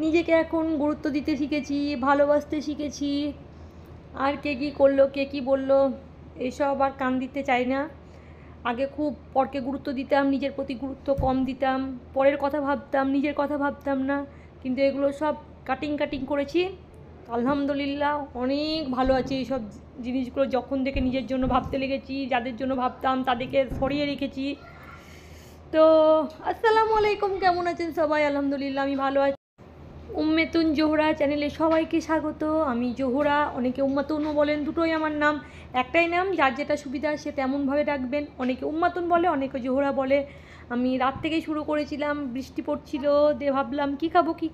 নিজেকে এখন গুরুত্ব দিতে শিখেছি, ভালোবাসতে শিখেছি। আর কে কী করলো, কে কী বললো, এসব আর কান দিতে চাই না। আগে খুব পরকে গুরুত্ব দিতাম, নিজের প্রতি গুরুত্ব কম দিতাম, পরের কথা ভাবতাম, নিজের কথা ভাবতাম না। কিন্তু এগুলো সব কাটিং করেছি। আলহামদুলিল্লাহ অনেক ভালো আছে এইসব জিনিসগুলো। যখন থেকে নিজের জন্য ভাবতে লেগেছি, যাদের জন্য ভাবতাম তাদেরকে সরিয়ে রেখেছি। তো আসসালামু আলাইকুম, কেমন আছেন সবাই? আলহামদুলিল্লাহ আমি ভালো আছি। উম্মেতুন জোহরা চ্যানেলে সবাইকে স্বাগত। আমি জোহরা, অনেকে উম্মাতুনও বলেন, দুটোই আমার নাম। একটাই নাম, যার যেটা সুবিধা সে তেমনভাবে ডাকবেন। অনেকে উম্মাতুন বলে, অনেকে জোহরা বলে। আমি রাত থেকেই শুরু করেছিলাম, বৃষ্টি পড়ছিল, দিয়ে ভাবলাম কী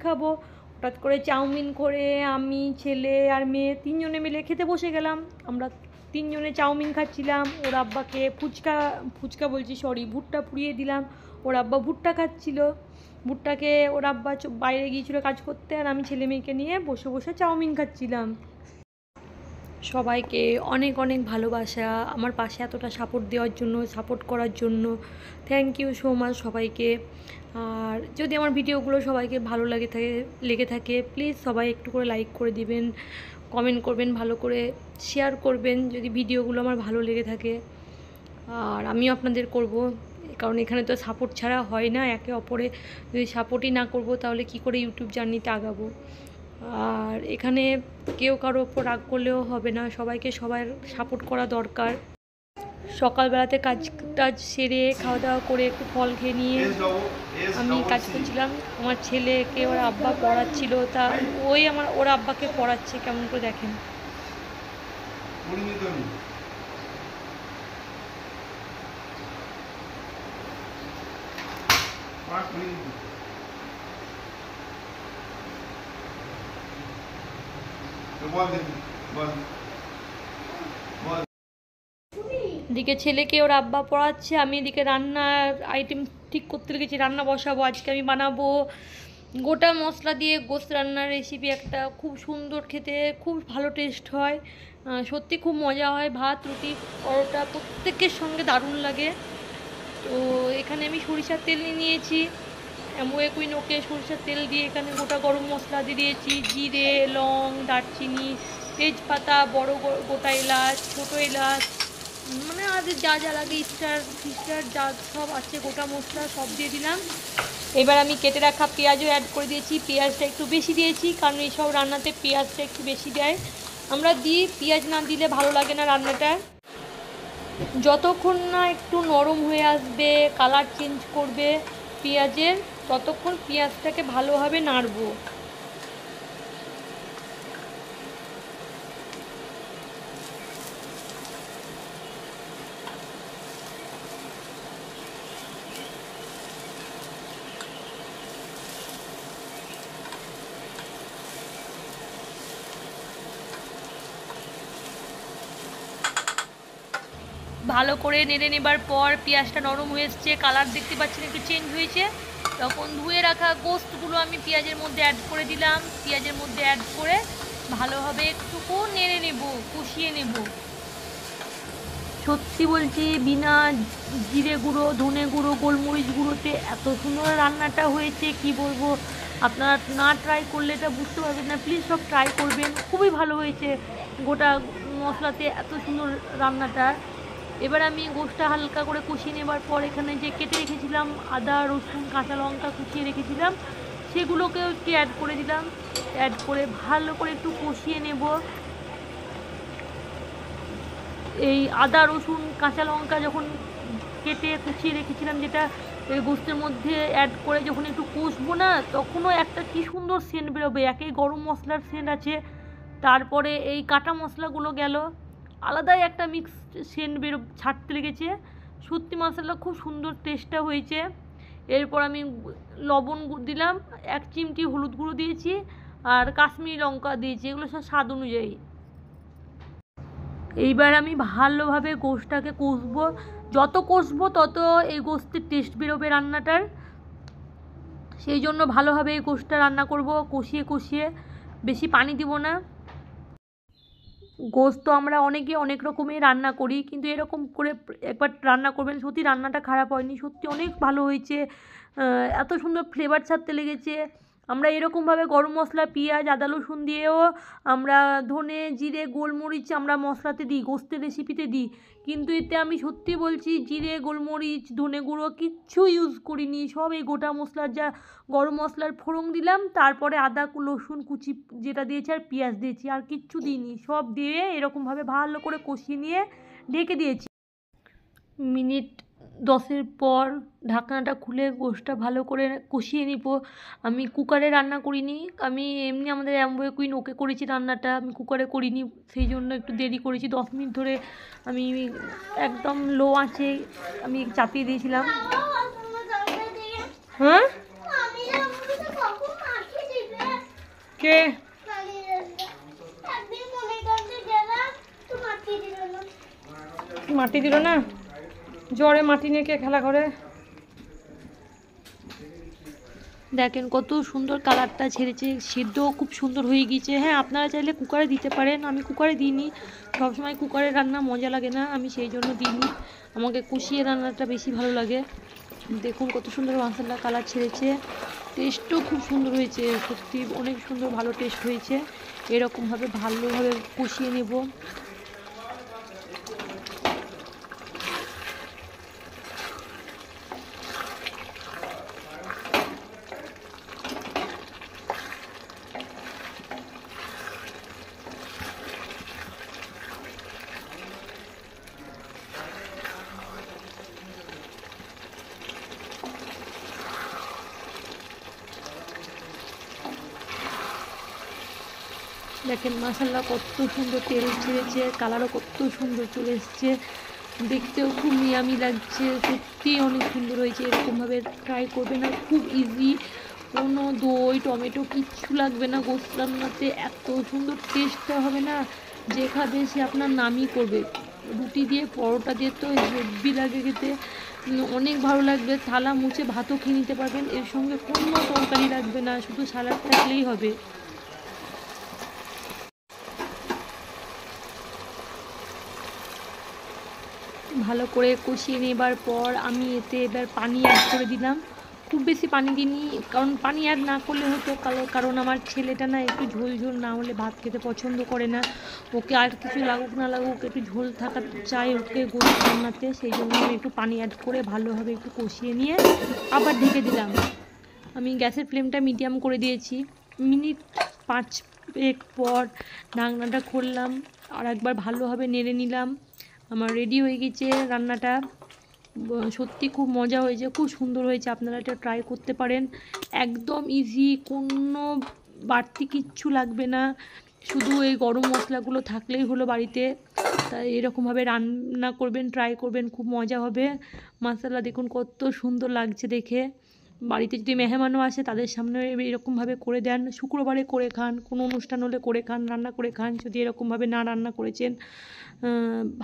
খাবো। হঠাৎ করে চাউমিন করে আমি, ছেলে আর মেয়ে তিনজনে মিলে খেতে বসে গেলাম। আমরা তিনজনে চাউমিন খাচ্ছিলাম। ওর আব্বাকে ফুচকা বলছি, সরি, ভুট্টা পুড়িয়ে দিলাম। ওর আব্বা ভুট্টা খাচ্ছিল। ভুট্টাকে ওর আব্বা বাইরে গিয়েছিলো কাজ করতে, আর আমি ছেলে মেয়েকে নিয়ে বসে বসে চাউমিন খাচ্ছিলাম। সবাইকে অনেক অনেক ভালোবাসা, আমার পাশে এতটা সাপোর্ট দেওয়ার জন্য, সাপোর্ট করার জন্য থ্যাংক ইউ সো মাচ সবাইকে। আর যদি আমার ভিডিওগুলো সবাইকে ভালো লেগে থাকে প্লিজ সবাই একটু করে লাইক করে দিবেন, কমেন্ট করবেন, ভালো করে শেয়ার করবেন যদি ভিডিওগুলো আমার ভালো লেগে থাকে। আর আমিও আপনাদের করব, কারণ এখানে তো সাপোর্ট ছাড়া হয় না। একে অপরে যদি সাপোর্টই না করব তাহলে কি করে ইউটিউব জার্নিতে আগাবো। আর এখানে কেউ কারো ওপর রাগ করলেও হবে না, সবাইকে সবার সাপোর্ট করা দরকার। সকালবেলাতে কাজ সেরে খাওয়া দাওয়া করে একটু ফল খেয়ে নিয়ে আমি কাজ করছিলাম। আমার ছেলেকে ওর আব্বা পড়াচ্ছিল, তা ওর আব্বাকে পড়াচ্ছে, কেমন করে দেখেন। এদিকে ছেলেকে ওর আব্বা পড়াচ্ছে, আমি এদিকে রান্নার আইটেম ঠিক করতে লেগেছি। রান্না বসাবো, আজকে আমি বানাবো গোটা মশলা দিয়ে গোস্ত রান্নার রেসিপি। একটা খুব সুন্দর, খেতে খুব ভালো টেস্ট হয়, সত্যি খুব মজা হয়। ভাত, রুটি, পরোটা প্রত্যেকের সঙ্গে দারুণ লাগে। তো এখানে আমি সরিষার তেল নিয়েছি, অ্যামোয়েকুইন ওকে সরিষার তেল দিয়ে এখানে গোটা গরম মশলা দিয়ে দিয়েছি, জিরে, লং, দারচিনি, তেজপাতা, বড় গোটা এলাচ, ছোটো এলাচ, মানে আর যা যা লাগে ফিস্টার যা সব আছে গোটা মশলা সব দিয়ে দিলাম। এবার আমি কেটে রাখা পেঁয়াজও অ্যাড করে দিয়েছি। পেঁয়াজটা একটু বেশি দিয়েছি, কারণ এইসব রান্নাতে পেঁয়াজটা একটু বেশি দেয়, আমরা দিই। পেঁয়াজ না দিলে ভালো লাগে না রান্নাটা। যতক্ষণ না একটু নরম হয়ে আসবে, কালার চেঞ্জ করবে পেঁয়াজের, ততক্ষণ পেঁয়াজটাকে ভালোভাবে নাড়বো। ভালো করে নেড়ে নেবার পর পেঁয়াজটা নরম হয়ে এসছে, কালার দেখতে পাচ্ছেন একটু চেঞ্জ হয়েছে। তখন ধুয়ে রাখা গোস্তগুলো আমি পেঁয়াজের মধ্যে অ্যাড করে দিলাম। পেঁয়াজের মধ্যে অ্যাড করে ভালোভাবে একটুকু নেড়ে নেব, কষিয়ে নেব। সত্যি বলছি, বিনা জিরে গুঁড়ো, ধনে গুঁড়ো, গোলমরিচ গুঁড়োতে এত সুন্দর রান্নাটা হয়েছে কি বলবো। আপনারা না ট্রাই করলে এটা বুঝতে পারবেন না। প্লিজ সব ট্রাই করবেন, খুবই ভালো হয়েছে গোটা মশলাতে এত সুন্দর রান্নাটা। এবার আমি গোশটা হালকা করে কষিয়ে নেবার পর এখানে যে কেটে রেখেছিলাম আদা, রসুন, কাঁচা লঙ্কা কুচিয়ে রেখেছিলাম, সেগুলোকেও একটু অ্যাড করে দিলাম। অ্যাড করে ভালো করে একটু কষিয়ে নেব। এই আদা, রসুন, কাঁচা লঙ্কা যখন কেটে কুচিয়ে রেখেছিলাম, যেটা এই গোস্তের মধ্যে অ্যাড করে যখন একটু কষবো না, তখনও একটা কি সুন্দর সেন্ট বেরোবে। একেই গরম মশলার সেন্ট আছে, তারপরে এই কাটা মশলাগুলো গেল, আলাদাই একটা মিক্স সেন্ট ছাড়তে লেগেছে। সত্যি মশলা খুব সুন্দর টেস্টটা হয়েছে। এরপর আমি লবণ দিলাম, 1 চিমটি হলুদ গুঁড়ো দিয়েছি, আর কাশ্মীরি লঙ্কা দিয়েছি, এগুলো সব স্বাদ অনুযায়ী। এইবার আমি ভালোভাবে গোশটাকে কষবো, যত কষবো তত এই গোস্তের টেস্ট বেরোবে রান্নাটার। সেই জন্য ভালোভাবে এই গোশটা রান্না করব, কষিয়ে। বেশি পানি দিব না। গোস্ত আমরা অনেকে অনেক রকমের রান্না করি, কিন্তু এরকম করে একবার রান্না করবেন, সত্যি রান্নাটা খারাপ হয়নি, সত্যি অনেক ভালো হয়েছে। এত সুন্দর ফ্লেভার ছাড়তে লেগেছে। আমরা এরকমভাবে গরম মশলা, পেঁয়াজ, আদা, রসুন দিয়েও আমরা ধনে, জিরে, গোলমরিচ আমরা মশলাতে দিই, গোস্তের রেসিপিতে দিই। কিন্তু এতে আমি সত্যি বলছি জিরে, গোলমরিচ, ধনে গুঁড়ো কিচ্ছু ইউজ করিনি। সব এই গোটা মশলার যা গরম মশলার ফোড়ন দিলাম, তারপরে আদা রসুন কুচি যেটা দিয়েছি আর পেঁয়াজ দিয়েছি, আর কিচ্ছু দিইনি। সব দিয়ে এরকমভাবে ভালো করে কষিয়ে নিয়ে ঢেকে দিয়েছি। মিনিট 10-এর পর ঢাকনাটা খুলে গোশটা ভালো করে কষিয়ে নিব। আমি কুকারে রান্না করিনি, আমি এমনি আমাদের অ্যাম্বুয়ে কুইন ওকে করেছি রান্নাটা, আমি কুকারে করিনি, সেই জন্য একটু দেরি করেছি। 10 মিনিট ধরে আমি একদম লো আঁচে আমি চাপিয়ে দিয়েছিলাম। হ্যাঁ কে মাটি দিল না? জ্বরে মাটি নিয়ে কে খেলা করে? দেখেন কত সুন্দর কালারটা ছেড়েছে, সিদ্ধও খুব সুন্দর হয়ে গিয়েছে। হ্যাঁ, আপনারা চাইলে কুকারে দিতে পারেন, আমি কুকারে দিইনি। সবসময় কুকারে রান্না মজা লাগে না, আমি সেই জন্য দিইনি। আমাকে কষিয়ে রান্নাটা বেশি ভালো লাগে। দেখুন কত সুন্দর মশলা কালার ছেড়েছে, টেস্টও খুব সুন্দর হয়েছে, সত্যি অনেক সুন্দর ভালো টেস্ট হয়েছে। এরকমভাবে ভালোভাবে কষিয়ে নেব। দেখেন মাশাআল্লাহ কত সুন্দর তেল ছেড়েছে, কালারও কত সুন্দর চলে এসছে, দেখতেও খুব ইয়ামি লাগছে, সত্যি অনেক সুন্দর হয়েছে। এরকমভাবে ট্রাই করবেন, আর খুব ইজি, কোনো দই টমেটো কিচ্ছু লাগবে না গোশত রান্নাতে। এত সুন্দর টেস্টটা হবে না, যে খাবে সে আপনার নামই করবে। রুটি দিয়ে পরোটা দিয়ে তো হেভি লাগে খেতে, অনেক ভালো লাগবে। থালা মুছে ভাতও খেয়ে নিতে পারবেন, এর সঙ্গে কোনো তরকারি লাগবে না, শুধু সালাড থাকলেই হবে। ভালো করে কষিয়ে নেবার পর আমি এতে এবার পানি অ্যাড করে দিলাম। খুব বেশি পানি দিইনি, কারণ পানি অ্যাড না করলে হতো, কারণ আমার ছেলেটা না একটু ঝোল ঝোল না হলে ভাত খেতে পছন্দ করে না। ওকে আর কিছু লাগুক না লাগুক একটু ঝোল থাকা চাই ওকে গোশত রান্নাতে, সেই জন্য আমি একটু পানি অ্যাড করে ভালোভাবে একটু কষিয়ে নিয়ে আবার ঢেকে দিলাম। আমি গ্যাসের ফ্লেমটা মিডিয়াম করে দিয়েছি। মিনিট 5 পর ঢাকনাটা খুললাম, আর একবার ভালোভাবে নেড়ে নিলাম। আমার রেডি হয়ে গেছে রান্নাটা, সত্যি খুব মজা হয়েছে, খুব সুন্দর হয়েছে। আপনারা এটা ট্রাই করতে পারেন, একদম ইজি, কোনো বাড়তি কিচ্ছু লাগবে না, শুধু এই গরম মশলাগুলো থাকলেই হলো বাড়িতে। তাই এরকমভাবে রান্না করবেন, ট্রাই করবেন, খুব মজা হবে। মাশাআল্লাহ দেখুন কত সুন্দর লাগছে দেখে। বাড়িতে যদি মেহমানও আসে তাদের সামনে এরকমভাবে করে দেন, শুক্রবারে করে খান, কোনো অনুষ্ঠান হলে করে খান, রান্না করে খান। যদি এরকমভাবে না রান্না করেছেন,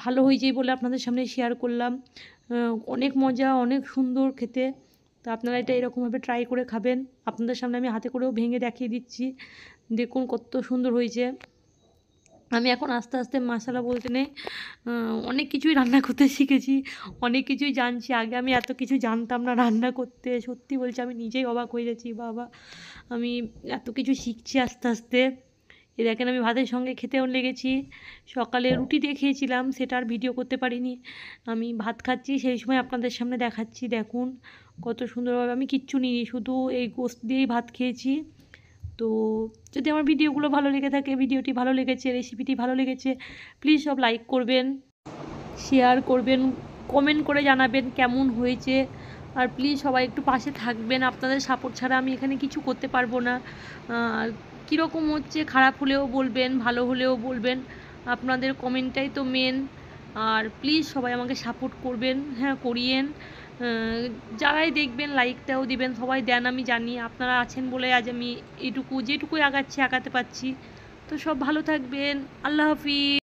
ভালো হয়েছে বলে আপনাদের সামনে শেয়ার করলাম। অনেক মজা, অনেক সুন্দর খেতে। তো আপনারা এটা এরকমভাবে ট্রাই করে খাবেন। আপনাদের সামনে আমি হাতে করেও ভেঙে দেখিয়ে দিচ্ছি, দেখুন কত সুন্দর হয়েছে। আমি এখন আস্তে আস্তে মশলা বলতে নেই, অনেক কিছুই রান্না করতে শিখেছি, অনেক কিছুই জানছি। আগে আমি এত কিছু জানতাম না রান্না করতে, সত্যি বলছি আমি নিজেই অবাক হয়ে যাচ্ছি, বাবা আমি এত কিছু শিখছি আস্তে আস্তে। এ দেখেন আমি ভাতের সঙ্গে খেতেও লেগেছি। সকালে রুটি দিয়ে খেয়েছিলাম, সেটা আর ভিডিও করতে পারিনি। আমি ভাত খাচ্ছি সেই সময় আপনাদের সামনে দেখাচ্ছি, দেখুন কত সুন্দরভাবে। আমি কিচ্ছু নিইনি, শুধু এই গোশত দিয়েই ভাত খেয়েছি। তো যদি আমার ভিডিওগুলো ভালো লেগে থাকে, ভিডিওটি ভালো লেগেছে, রেসিপিটি ভালো লেগেছে, প্লিজ সব লাইক করবেন, শেয়ার করবেন, কমেন্ট করে জানাবেন কেমন হয়েছে। আর প্লিজ সবাই একটু পাশে থাকবেন, আপনাদের সাপোর্ট ছাড়া আমি এখানে কিছু করতে পারবো না। কীরকম হচ্ছে খারাপ হলেও বলবেন, ভালো হলেও বলবেন, আপনাদের কমেন্টটাই তো মেন। আর প্লিজ সবাই আমাকে সাপোর্ট করবেন, হ্যাঁ করিয়েন। যারাই দেখবেন লাইকটাও দিবেন, সবাই দেন আমি জানি, আপনারা আছেন বলে আজ আমি যেটুকুই আগাচ্ছি, আগাতে পারছি। তো সব ভালো থাকবেন, আল্লাহ হাফিজ।